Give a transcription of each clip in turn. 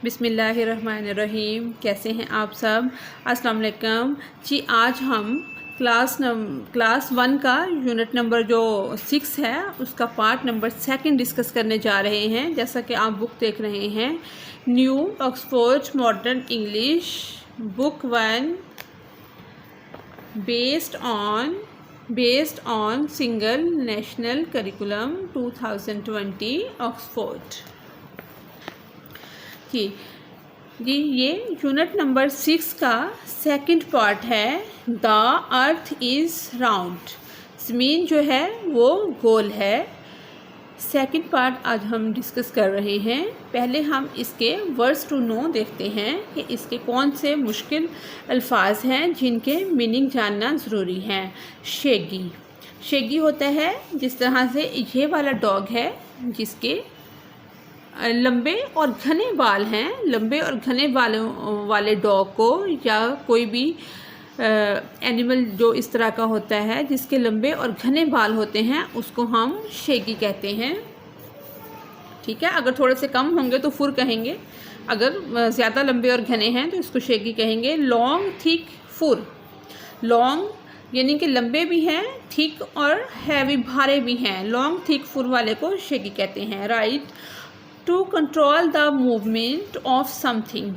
बिस्मिल्लाहिर्रहमानिर्रहीम। कैसे हैं आप सब? अस्सलाम वालेकुम जी। आज हम क्लास 1 का यूनिट नंबर जो 6 है उसका पार्ट नंबर 2 डिस्कस करने जा रहे हैं। जैसा कि आप बुक देख रहे हैं, new Oxford modern English book 1 based on single national curriculum 2020 Oxford जी। ये यूनिट नंबर 6 का सेकंड पार्ट है। द अर्थ इज़ राउंड, ज़मीन जो है वो गोल है। सेकंड पार्ट आज हम डिस्कस कर रहे हैं। पहले हम इसके वर्ड्स टू नो देखते हैं कि इसके कौन से मुश्किल अल्फाज हैं जिनके मीनिंग जानना ज़रूरी है। शेगी होता है जिस तरह से ये वाला डॉग है जिसके लंबे और घने बाल हैं। लंबे और घने बालों वाले डॉग को या कोई भी एनिमल जो इस तरह का होता है जिसके लंबे और घने बाल होते हैं उसको हम शेगी कहते हैं। ठीक है, अगर थोड़े से कम होंगे तो फुर कहेंगे, अगर ज़्यादा लंबे और घने हैं तो इसको शेगी कहेंगे। लॉन्ग थिक फुर, लॉन्ग यानी कि लंबे भी हैं, थिक और हैवी भारे भी हैं। लॉन्ग थिक फुर वाले को शेगी कहते हैं। Right, to control the movement of something.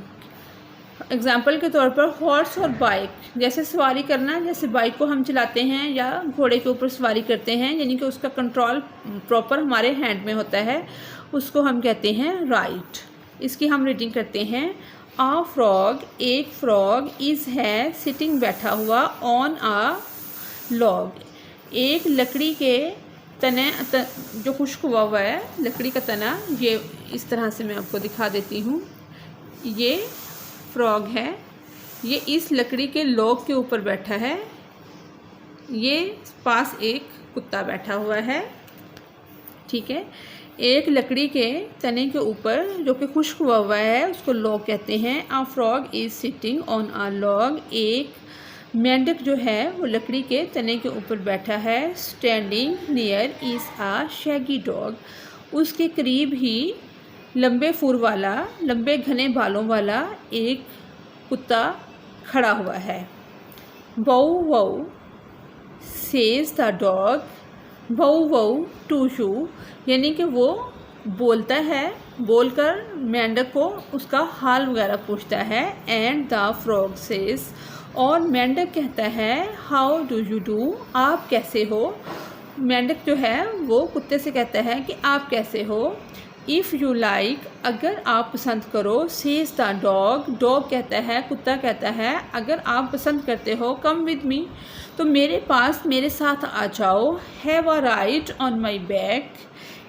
Example के तौर पर हॉर्स और बाइक, जैसे सवारी करना, जैसे बाइक को हम चलाते हैं या घोड़े के ऊपर सवारी करते हैं, यानी कि उसका कंट्रोल प्रॉपर हमारे हैंड में होता है, उसको हम कहते हैं राइट। इसकी हम रीडिंग करते हैं। अ फ्रॉग, एक फ्रॉग, इज़ है सिटिंग बैठा हुआ, ऑन अ लॉग, एक लकड़ी के तने जो खुश्क हुआ है, लकड़ी का तना। ये इस तरह से मैं आपको दिखा देती हूँ। ये फ्रॉग है, ये इस लकड़ी के लॉग के ऊपर बैठा है। ये पास एक कुत्ता बैठा हुआ है। ठीक है, एक लकड़ी के तने के ऊपर जो कि खुश्क हुआ है उसको लॉग कहते हैं। A frog is sitting on a log, एक मेंढक जो है वो लकड़ी के तने के ऊपर बैठा है। Standing near is a Shaggy dog, उसके करीब ही लंबे फुर वाला, लंबे घने बालों वाला एक कुत्ता खड़ा हुआ है। Bow wow says the dog, bow wow to you, यानी कि वो बोलता है, बोलकर मेंढक को उसका हाल वगैरह पूछता है। एंड द फ्रॉग सेज, और मेंढक कहता है हाउ डू यू डू, आप कैसे हो। मेंढक जो है वो कुत्ते से कहता है कि आप कैसे हो। इफ़ यू लाइक, अगर आप पसंद करो। सेज द डॉग, डॉग कहता है, कुत्ता कहता है अगर आप पसंद करते हो, कम विद मी, तो मेरे पास, मेरे साथ आ जाओ। Have a ride on my back,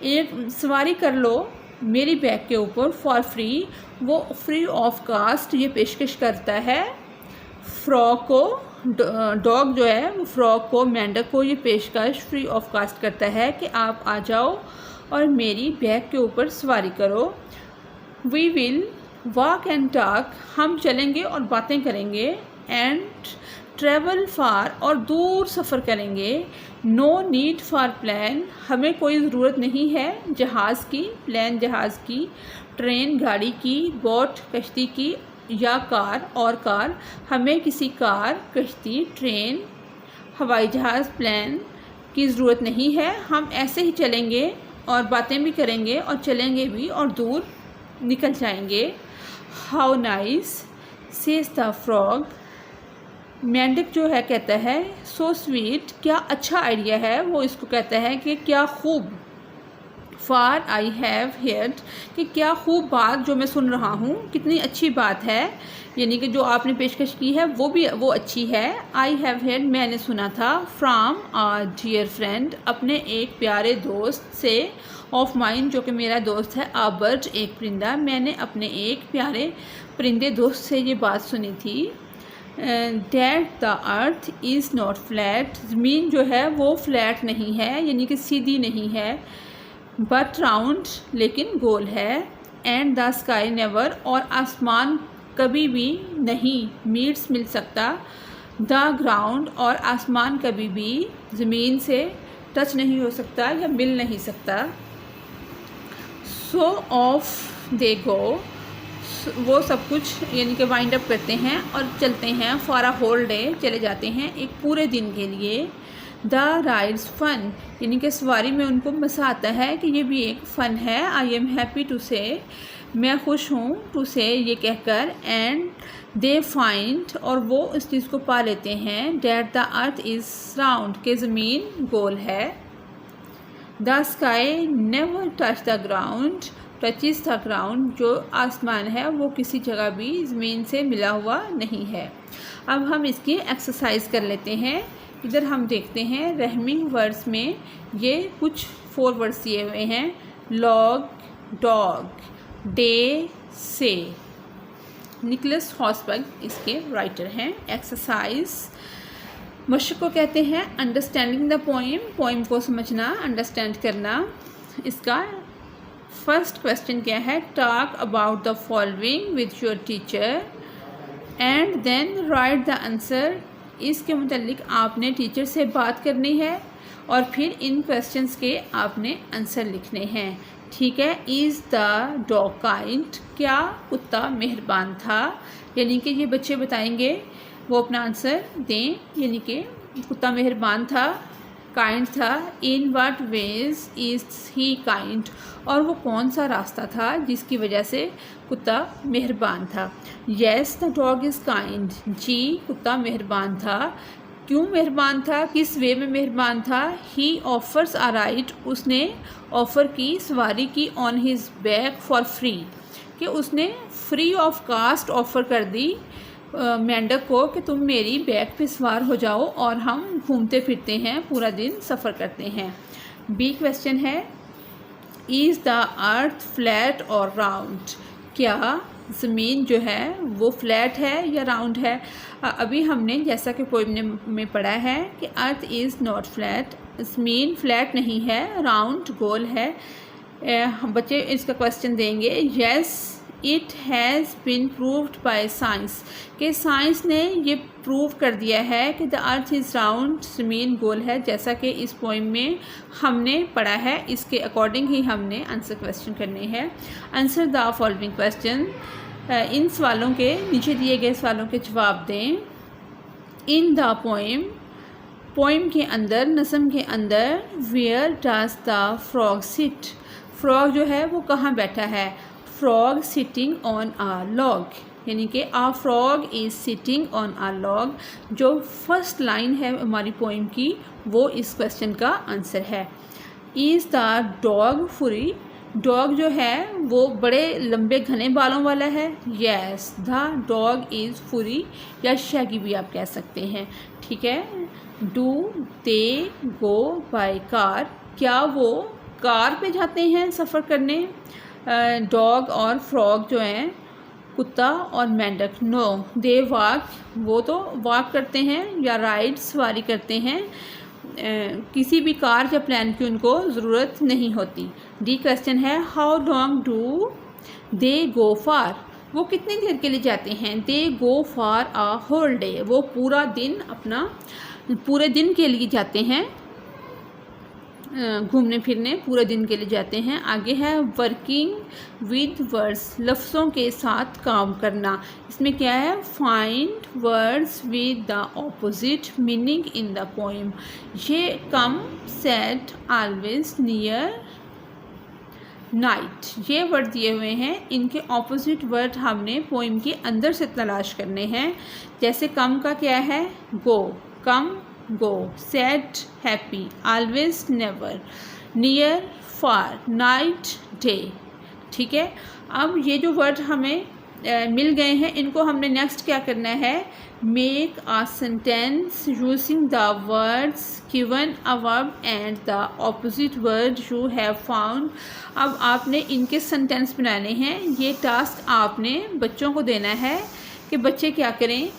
एक सवारी कर लो मेरी बैक के ऊपर। फॉर फ्री, वो फ्री ऑफ कास्ट ये पेशकश करता है। फ्रॉग को, डॉग जो है वो फ्रॉग को, मेंढक को ये पेशकश फ्री ऑफ कास्ट करता है कि आप आ जाओ और मेरी बैक के ऊपर सवारी करो। We will walk and talk, हम चलेंगे और बातें करेंगे। एंड ट्रैवल फार, और दूर सफ़र करेंगे। नो नीड फॉर प्लान, हमें कोई ज़रूरत नहीं है जहाज़ की, प्लान जहाज़ की। ट्रेन गाड़ी की, बोट कश्ती की, या कार और कार, हमें किसी कार, कश्ती, ट्रेन, हवाई जहाज़, प्लेन की ज़रूरत नहीं है। हम ऐसे ही चलेंगे और बातें भी करेंगे और चलेंगे भी और दूर निकल जाएंगे। How nice says the frog, मेंढक जो है कहता है सो स्वीट, क्या अच्छा आइडिया है, वो इसको कहता है कि क्या खूब। फार आई हैव हेard, कि क्या खूब बात जो मैं सुन रहा हूँ, कितनी अच्छी बात है, यानी कि जो आपने पेशकश की है वो अच्छी है। आई हैव हेard, मैंने सुना था। फ्राम आ डियर फ्रेंड, अपने एक प्यारे दोस्त से। ऑफ माइन, जो कि मेरा दोस्त है। आ बर्ड, एक परिंदा, मैंने अपने एक प्यारे परिंदे दोस्त से ये बात सुनी थी। That the earth is not flat, ज़मीन जो है वो फ्लैट नहीं है, यानी कि सीधी नहीं है। बट राउंड, लेकिन गोल है। एंड द स्काई नेवर, और आसमान कभी भी नहीं मीट्स, मिल सकता। द ग्राउंड, और आसमान कभी भी ज़मीन से टच नहीं हो सकता या मिल नहीं सकता। सो ऑफ दे गो, वो सब कुछ यानी कि वाइंड अप करते हैं और चलते हैं फॉर अ होल डे, चले जाते हैं एक पूरे दिन के लिए। द राइड्स फन, यानी कि सवारी में उनको मज़ा आता है कि ये भी एक फ़न है। आई एम हैप्पी टू से, मैं खुश हूँ, टू से ये कहकर। एंड दे फाइंड, और वो इस चीज़ को पा लेते हैं, that the earth is round, के ज़मीन गोल है। The sky never touch the ground, touches the ground, जो आसमान है वो किसी जगह भी ज़मीन से मिला हुआ नहीं है। अब हम इसकी एक्सरसाइज कर लेते हैं। इधर हम देखते हैं रहमिंग वर्ड्स में ये कुछ 4 वर्ड्स दिए हुए हैं, लॉग, डॉग, डे, से। निकोलस हॉसबर्ग इसके राइटर हैं। एक्सरसाइज मशक को कहते हैं अंडरस्टैंडिंग द पोइम, पोइम को समझना, अंडरस्टैंड करना। इसका फर्स्ट क्वेश्चन क्या है, talk about the following with your teacher and then write the answer. इसके मुतालिक आपने टीचर से बात करनी है और फिर इन क्वेश्चंस के आपने आंसर लिखने हैं। ठीक है। इज़ द डॉग काइंड, क्या कुत्ता मेहरबान था, यानी कि ये बच्चे बताएंगे, वो अपना आंसर दें, यानी कि कुत्ता मेहरबान था, काइंड था। In what ways is he kind, और वो कौन सा रास्ता था जिसकी वजह से कुत्ता मेहरबान था। Yes the dog is kind, जी कुत्ता मेहरबान था। क्यों मेहरबान था, किस वे में मेहरबान था। ही ऑफर्स अ राइड, उसने ऑफ़र की, सवारी की, on his back for free, कि उसने फ्री ऑफ कास्ट ऑफ़र कर दी मेंढक को कि तुम मेरी बैक पे सवार हो जाओ और हम घूमते फिरते हैं, पूरा दिन सफ़र करते हैं। बी क्वेश्चन है, इज़ द अर्थ फ्लैट और राउंड, क्या ज़मीन जो है वो फ्लैट है या राउंड है। अभी हमने जैसा कि पोइम में पढ़ा है कि अर्थ इज़ नॉट फ्लैट, ज़मीन फ्लैट नहीं है, राउंड गोल है। बच्चे इसका क्वेश्चन देंगे, yes it has been proved by science, कि साइंस ने ये प्रूव कर दिया है कि द अर्थ इज़ राउंड, ज़मीन गोल है, जैसा कि इस पोइम में हमने पढ़ा है। इसके अकॉर्डिंग ही हमने आंसर क्वेश्चन करने हैं। आंसर द फॉलोइंग क्वेश्चन, इन सवालों के, नीचे दिए गए सवालों के जवाब दें। इन द पोइम, पोइम के अंदर, नज़म के अंदर, where does the frog sit, frog जो है वो कहाँ बैठा है। Frog sitting on a log, यानी कि a frog is sitting on a log, जो फर्स्ट लाइन है हमारी पोइम की वो इस क्वेश्चन का आंसर है। इज़ द डॉग फुरी, डॉग जो है वो बड़े लंबे घने बालों वाला है। येस द डॉग इज़ फुरी, या शैगी भी आप कह सकते हैं। ठीक है। Do they go by car, क्या वो कार पे जाते हैं सफ़र करने। डॉग और फ्रॉग जो हैं, कुत्ता और मेंढक, नो दे वॉक, वो तो वॉक करते हैं या राइड, सवारी करते हैं। किसी भी कार या प्लान की उनको ज़रूरत नहीं होती। डी क्वेश्चन है, हाउ लॉन्ग डू दे गो फार, वो कितनी देर के लिए जाते हैं। दे गो फार अ होल डे, वो पूरा दिन, अपना पूरे दिन के लिए जाते हैं, घूमने फिरने पूरे दिन के लिए जाते हैं। आगे है वर्किंग विद वर्ड्स, लफ्ज़ों के साथ काम करना। इसमें क्या है, find words with the opposite meaning in the poem. ये कम, सेट, ऑलवेज, नियर, नाइट, ये वर्ड दिए हुए हैं, इनके ऑपोजिट वर्ड हमने पोइम के अंदर से तलाश करने हैं। जैसे कम का क्या है, go, come go, sad happy, always never, near far, night day. ठीक है। अब ये जो वर्ड हमें मिल गए हैं, इनको हमने नेक्स्ट क्या करना है, make a sentence using the words given above and the opposite word you have found. अब आपने इनके सेंटेंस बनाने हैं। ये टास्क आपने बच्चों को देना है कि बच्चे क्या करें,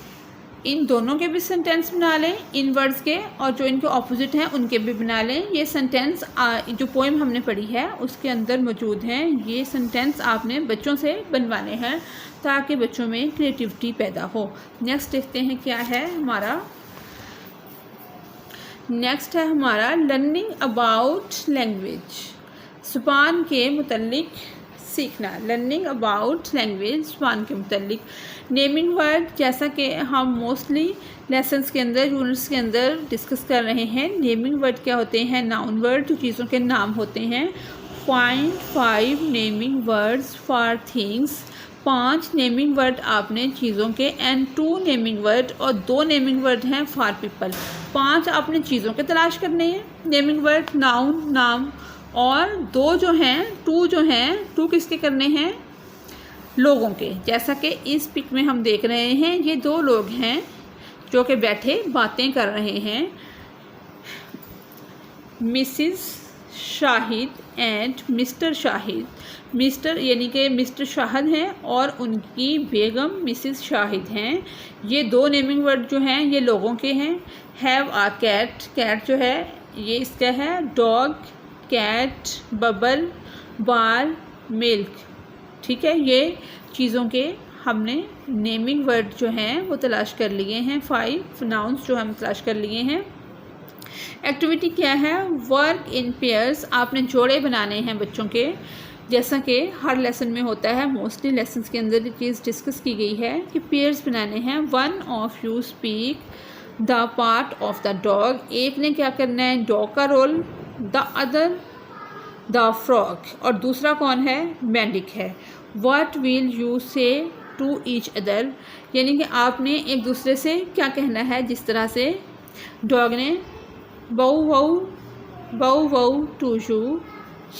इन दोनों के भी सेंटेंस बना लें, इन वर्ड्स के, और जो इनके ऑपोजिट हैं उनके भी बना लें। ये सेंटेंस जो पोइम हमने पढ़ी है उसके अंदर मौजूद हैं। ये सेंटेंस आपने बच्चों से बनवाने हैं ताकि बच्चों में क्रिएटिविटी पैदा हो। नेक्स्ट देखते हैं क्या है हमारा, नेक्स्ट है हमारा लर्निंग अबाउट लैंग्वेज, ज़ुबान के मुतल्लिक सीखना। लर्निंग अबाउट लैंग्वेज वन के मुतालिक। नेमिंग वर्ड, जैसा कि हम मोस्टली लेसन्स के अंदर, यूनिट्स के अंदर डिस्कस कर रहे हैं। नेमिंग वर्ड क्या होते हैं? नाउन वर्ड, जो चीज़ों के नाम होते हैं। Find 5 naming words for things. 5 naming word आपने चीज़ों के, एंड 2 नेमिंग वर्ड, और 2 नेमिंग वर्ड हैं फॉर पीपल। 5 आपने चीज़ों के तलाश करने हैं नेमिंग वर्ड, नाउन नाम, और 2 जो हैं 2 किसके करने हैं? लोगों के। जैसा कि इस पिक में हम देख रहे हैं, ये 2 लोग हैं जो कि बैठे बातें कर रहे हैं। Mrs Shahid and mister Shahid. Mister यानी कि मिस्टर शाहिद हैं और उनकी बेगम मिसिस शाहिद हैं। ये 2 नेमिंग वर्ड जो हैं ये लोगों के हैं। हैव आ कैट, कैट जो है ये इसका है। डॉग, कैट, बबल, बाल, मिल्क। ठीक है, ये चीज़ों के हमने नेमिंग वर्ड जो हैं वो तलाश कर लिए हैं। 5 नाउन्स जो हम तलाश कर लिए हैं। एक्टिविटी क्या है? Work in pairs. आपने जोड़े बनाने हैं बच्चों के, जैसा कि हर लेसन में होता है। मोस्टली लेसन्स के अंदर ये चीज़ डिस्कस की गई है कि पेयर्स बनाने हैं। One of you speak the part of the dog. एक ने क्या करना है? डॉग का role. The other the frog, और दूसरा कौन है? मेंढक है। What will you say to each other, यानी कि आपने एक दूसरे से क्या कहना है। जिस तरह से डॉग ने बऊ वऊ टू यू,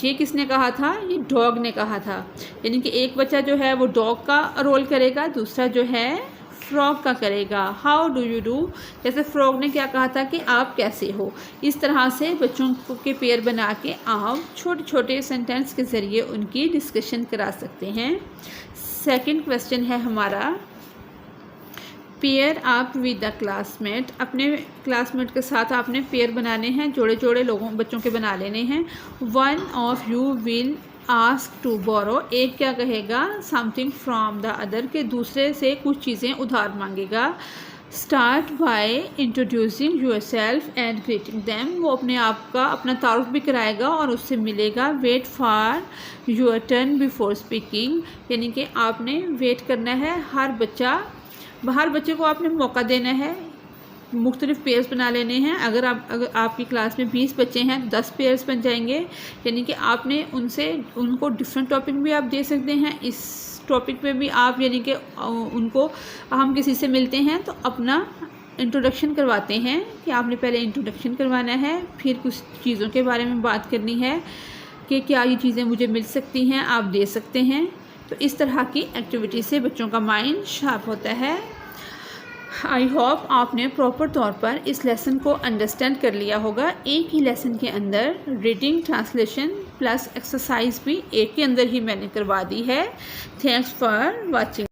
ये किसने कहा था? ये डॉग ने कहा था। यानी कि एक बच्चा जो है वो डॉग का रोल करेगा, दूसरा जो है फ्रॉग का करेगा। हाउ डू यू डू, जैसे फ्रॉग ने क्या कहा था कि आप कैसे हो। इस तरह से बच्चों के पेयर बना के आप छोटे छोटे सेंटेंस के ज़रिए उनकी डिस्कशन करा सकते हैं। सेकंड क्वेश्चन है हमारा, पेयर आप विद द क्लासमेट। अपने क्लासमेट के साथ आपने पेयर बनाने हैं, जोड़े जोड़े बच्चों के बना लेने हैं। One of you will ask to borrow, एक क्या कहेगा? समथिंग फ्रॉम द अदर, के दूसरे से कुछ चीज़ें उधार मांगेगा। Start by introducing yourself and greeting them, वो अपने आप का अपना तारुफ भी कराएगा और उससे मिलेगा। Wait for your turn before speaking, यानी कि आपने वेट करना है। हर बच्चे को आपने मौका देना है। मुख्तलिफ पेयर्स बना लेने हैं। अगर आपकी क्लास में 20 बच्चे हैं तो 10 पेयर्स बन जाएंगे। यानी कि आपने उनको डिफरेंट टॉपिक भी आप दे सकते हैं। इस टॉपिक पे भी आप, यानी कि उनको हम किसी से मिलते हैं तो अपना इंट्रोडक्शन करवाते हैं कि आपने पहले इंट्रोडक्शन करवाना है, फिर कुछ चीज़ों के बारे में बात करनी है कि क्या ये चीज़ें मुझे मिल सकती हैं, आप दे सकते हैं। तो इस तरह की एक्टिविटी से बच्चों का माइंड शार्प होता है। आई होप आपने प्रॉपर तौर पर इस लेसन को अंडरस्टैंड कर लिया होगा। एक ही लेसन के अंदर रीडिंग, ट्रांसलेशन प्लस एक्सरसाइज भी एक के अंदर ही मैंने करवा दी है। Thanks for watching.